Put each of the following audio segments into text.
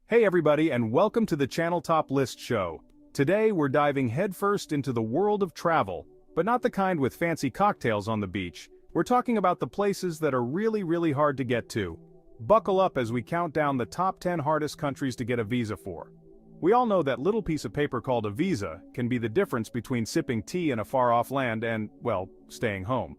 Hey everybody, and welcome to the Channel Top List show. Today we're diving headfirst into the world of travel, but not the kind with fancy cocktails on the beach. We're talking about the places that are really hard to get to. Buckle up as we count down the top 10 hardest countries to get a visa for. We all know that little piece of paper called a visa can be the difference between sipping tea in a far-off land and, well, staying home.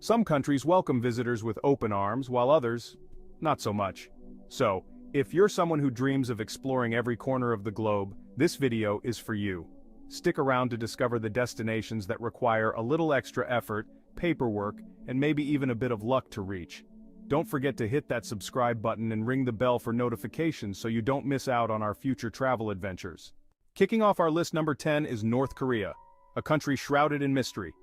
Some countries welcome visitors with open arms, while others, not so much. So, if you're someone who dreams of exploring every corner of the globe, this video is for you. Stick around to discover the destinations that require a little extra effort, paperwork, and maybe even a bit of luck to reach. Don't forget to hit that subscribe button and ring the bell for notifications so you don't miss out on our future travel adventures. Kicking off our list number 10 is North Korea, a country shrouded in mystery.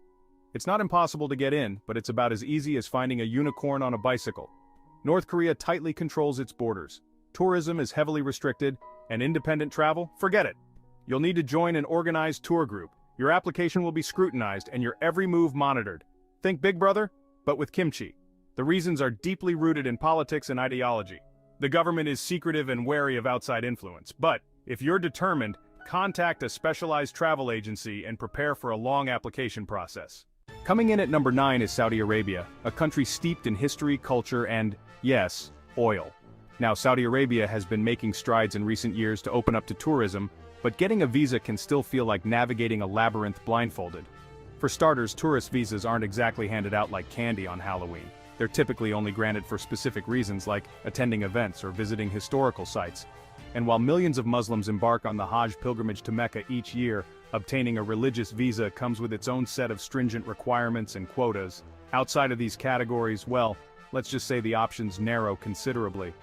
It's not impossible to get in, but it's about as easy as finding a unicorn on a bicycle. North Korea tightly controls its borders. Tourism is heavily restricted, and independent travel, forget it. You'll need to join an organized tour group. Your application will be scrutinized and your every move monitored. Think Big Brother, but with kimchi. The reasons are deeply rooted in politics and ideology. The government is secretive and wary of outside influence, but if you're determined, contact a specialized travel agency and prepare for a long application process. Coming in at number 9 is Saudi Arabia, a country steeped in history, culture, and, yes, oil. Now, Saudi Arabia has been making strides in recent years to open up to tourism, but getting a visa can still feel like navigating a labyrinth blindfolded. For starters, tourist visas aren't exactly handed out like candy on Halloween. They're typically only granted for specific reasons like attending events or visiting historical sites. And while millions of Muslims embark on the Hajj pilgrimage to Mecca each year, obtaining a religious visa comes with its own set of stringent requirements and quotas. Outside of these categories, well, let's just say the options narrow considerably.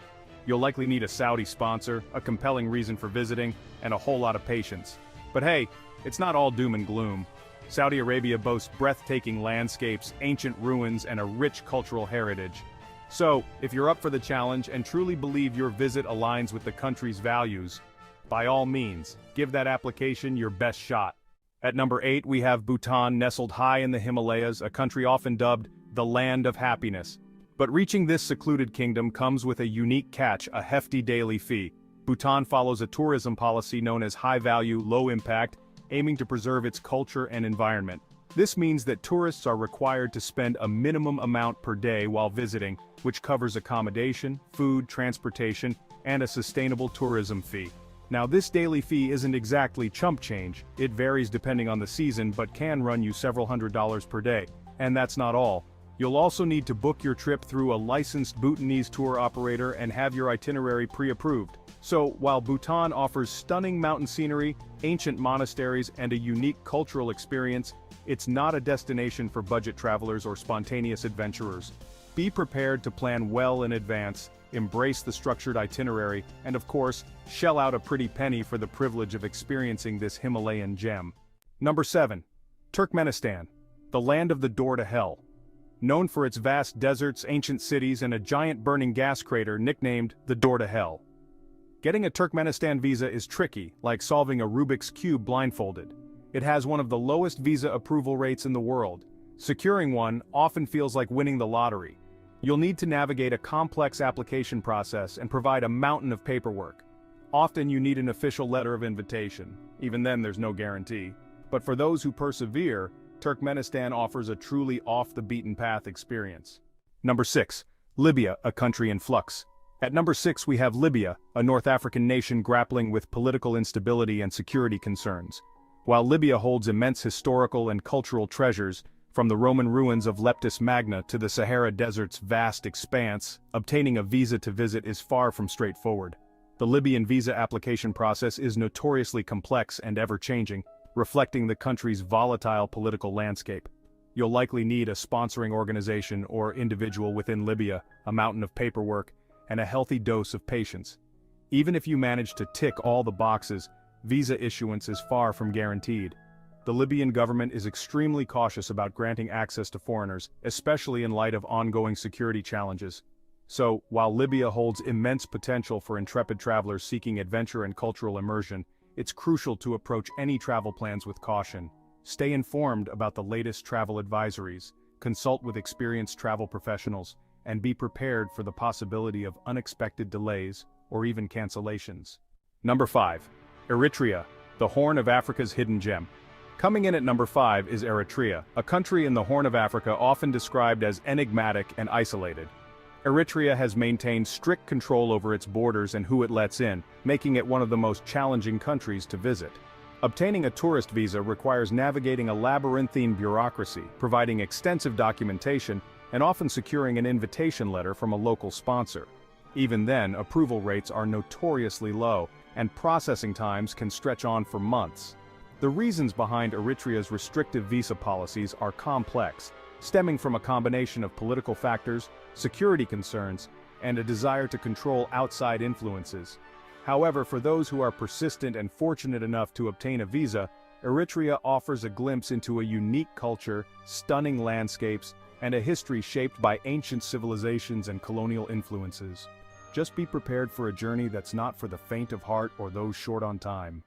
You'll likely need a Saudi sponsor, a compelling reason for visiting, and a whole lot of patience. But hey, it's not all doom and gloom. Saudi Arabia boasts breathtaking landscapes, ancient ruins, and a rich cultural heritage. So, if you're up for the challenge and truly believe your visit aligns with the country's values, by all means, give that application your best shot. At number 8 we have Bhutan, nestled high in the Himalayas, a country often dubbed the Land of Happiness. But reaching this secluded kingdom comes with a unique catch, a hefty daily fee. Bhutan follows a tourism policy known as high-value, low-impact, aiming to preserve its culture and environment. This means that tourists are required to spend a minimum amount per day while visiting, which covers accommodation, food, transportation, and a sustainable tourism fee. Now, this daily fee isn't exactly chump change. It varies depending on the season but can run you several $100s per day. And that's not all. You'll also need to book your trip through a licensed Bhutanese tour operator and have your itinerary pre-approved. So, while Bhutan offers stunning mountain scenery, ancient monasteries, and a unique cultural experience, it's not a destination for budget travelers or spontaneous adventurers. Be prepared to plan well in advance, embrace the structured itinerary, and of course, shell out a pretty penny for the privilege of experiencing this Himalayan gem. Number 7. Turkmenistan, the land of the door to hell. Known for its vast deserts, ancient cities, and a giant burning gas crater nicknamed the Door to Hell. Getting a Turkmenistan visa is tricky, like solving a Rubik's Cube blindfolded. It has one of the lowest visa approval rates in the world. Securing one often feels like winning the lottery. You'll need to navigate a complex application process and provide a mountain of paperwork. Often you need an official letter of invitation. Even then there's no guarantee. But for those who persevere, Turkmenistan offers a truly off-the-beaten-path experience. Number 6. Libya, a country in flux. At number 6 we have Libya, a North African nation grappling with political instability and security concerns. While Libya holds immense historical and cultural treasures, from the Roman ruins of Leptis Magna to the Sahara Desert's vast expanse, obtaining a visa to visit is far from straightforward. The Libyan visa application process is notoriously complex and ever-changing, reflecting the country's volatile political landscape. You'll likely need a sponsoring organization or individual within Libya, a mountain of paperwork, and a healthy dose of patience. Even if you manage to tick all the boxes, visa issuance is far from guaranteed. The Libyan government is extremely cautious about granting access to foreigners, especially in light of ongoing security challenges. So, while Libya holds immense potential for intrepid travelers seeking adventure and cultural immersion, it's crucial to approach any travel plans with caution. Stay informed about the latest travel advisories, consult with experienced travel professionals, and be prepared for the possibility of unexpected delays or even cancellations. Number 5. Eritrea, the Horn of Africa's hidden gem. Coming in at number 5 is Eritrea, a country in the Horn of Africa often described as enigmatic and isolated. Eritrea has maintained strict control over its borders and who it lets in, making it one of the most challenging countries to visit. Obtaining a tourist visa requires navigating a labyrinthine bureaucracy, providing extensive documentation, and often securing an invitation letter from a local sponsor. Even then, approval rates are notoriously low, and processing times can stretch on for months. The reasons behind Eritrea's restrictive visa policies are complex, stemming from a combination of political factors, security concerns, and a desire to control outside influences. However, for those who are persistent and fortunate enough to obtain a visa, Eritrea offers a glimpse into a unique culture, stunning landscapes, and a history shaped by ancient civilizations and colonial influences. Just be prepared for a journey that's not for the faint of heart or those short on time.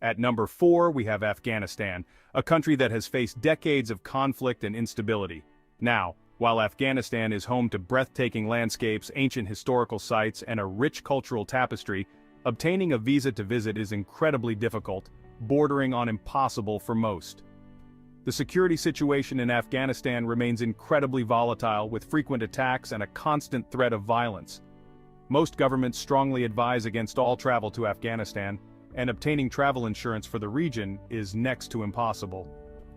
At number 4, we have Afghanistan, a country that has faced decades of conflict and instability. Now, while Afghanistan is home to breathtaking landscapes, ancient historical sites, and a rich cultural tapestry, obtaining a visa to visit is incredibly difficult, bordering on impossible for most. The security situation in Afghanistan remains incredibly volatile, with frequent attacks and a constant threat of violence. Most governments strongly advise against all travel to Afghanistan, and obtaining travel insurance for the region is next to impossible.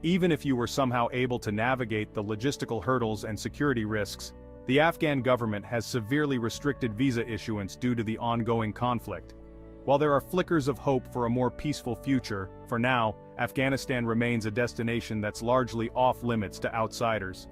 Even if you were somehow able to navigate the logistical hurdles and security risks, the Afghan government has severely restricted visa issuance due to the ongoing conflict. While there are flickers of hope for a more peaceful future, for now, Afghanistan remains a destination that's largely off-limits to outsiders.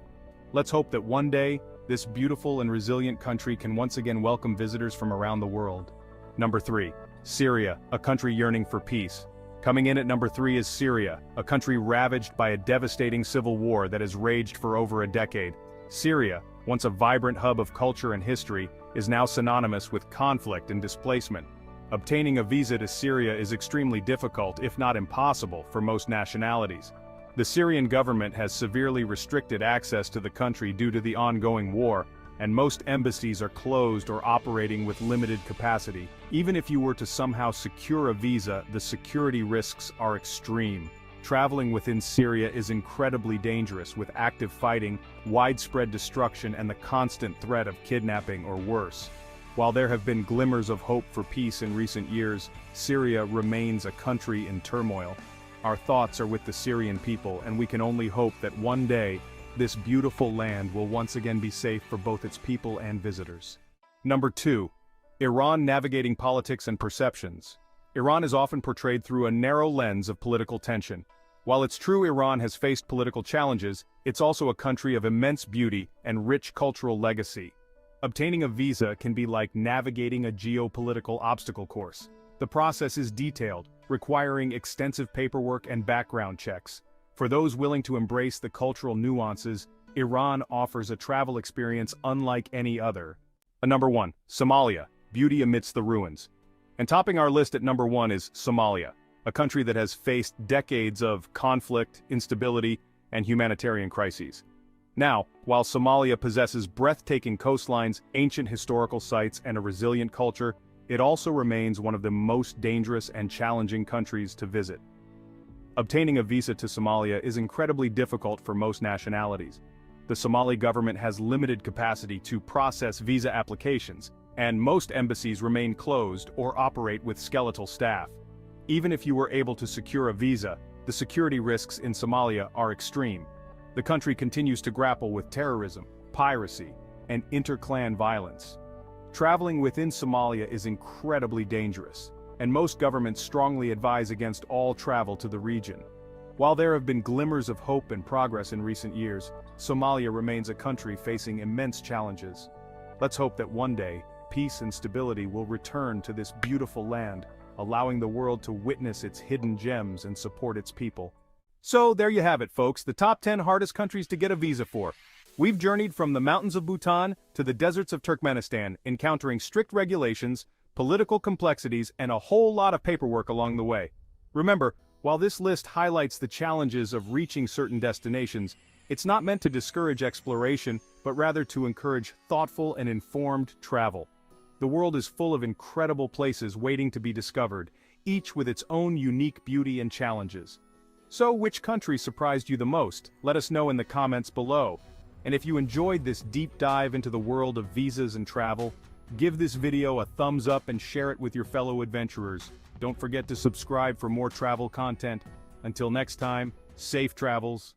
Let's hope that one day, this beautiful and resilient country can once again welcome visitors from around the world. Number 3. Syria, a country yearning for peace. Coming in at number 3 is Syria, a country ravaged by a devastating civil war that has raged for over a decade. Syria, once a vibrant hub of culture and history, is now synonymous with conflict and displacement. Obtaining a visa to Syria is extremely difficult, if not impossible, for most nationalities. The Syrian government has severely restricted access to the country due to the ongoing war, and most embassies are closed or operating with limited capacity. Even if you were to somehow secure a visa, the security risks are extreme. Traveling within Syria is incredibly dangerous, with active fighting, widespread destruction, and the constant threat of kidnapping or worse. While there have been glimmers of hope for peace in recent years, Syria remains a country in turmoil. Our thoughts are with the Syrian people, and we can only hope that one day, this beautiful land will once again be safe for both its people and visitors. Number 2. Iran navigating politics and perceptions. Iran is often portrayed through a narrow lens of political tension. While it's true Iran has faced political challenges, it's also a country of immense beauty and rich cultural legacy. Obtaining a visa can be like navigating a geopolitical obstacle course. The process is detailed, requiring extensive paperwork and background checks. For those willing to embrace the cultural nuances, Iran offers a travel experience unlike any other. Number 1. Somalia, beauty amidst the ruins. And topping our list at number 1 is Somalia, a country that has faced decades of conflict, instability, and humanitarian crises. Now, while Somalia possesses breathtaking coastlines, ancient historical sites, and a resilient culture, it also remains one of the most dangerous and challenging countries to visit. Obtaining a visa to Somalia is incredibly difficult for most nationalities. The Somali government has limited capacity to process visa applications, and most embassies remain closed or operate with skeletal staff. Even if you were able to secure a visa, the security risks in Somalia are extreme. The country continues to grapple with terrorism, piracy, and inter-clan violence. Traveling within Somalia is incredibly dangerous, and most governments strongly advise against all travel to the region. While there have been glimmers of hope and progress in recent years, Somalia remains a country facing immense challenges. Let's hope that one day, peace and stability will return to this beautiful land, allowing the world to witness its hidden gems and support its people. So there you have it, folks, the top 10 hardest countries to get a visa for. We've journeyed from the mountains of Bhutan to the deserts of Turkmenistan, encountering strict regulations, political complexities, and a whole lot of paperwork along the way. Remember, while this list highlights the challenges of reaching certain destinations, it's not meant to discourage exploration, but rather to encourage thoughtful and informed travel. The world is full of incredible places waiting to be discovered, each with its own unique beauty and challenges. So, which country surprised you the most? Let us know in the comments below. And if you enjoyed this deep dive into the world of visas and travel, give this video a thumbs up and share it with your fellow adventurers. Don't forget to subscribe for more travel content. Until next time, safe travels.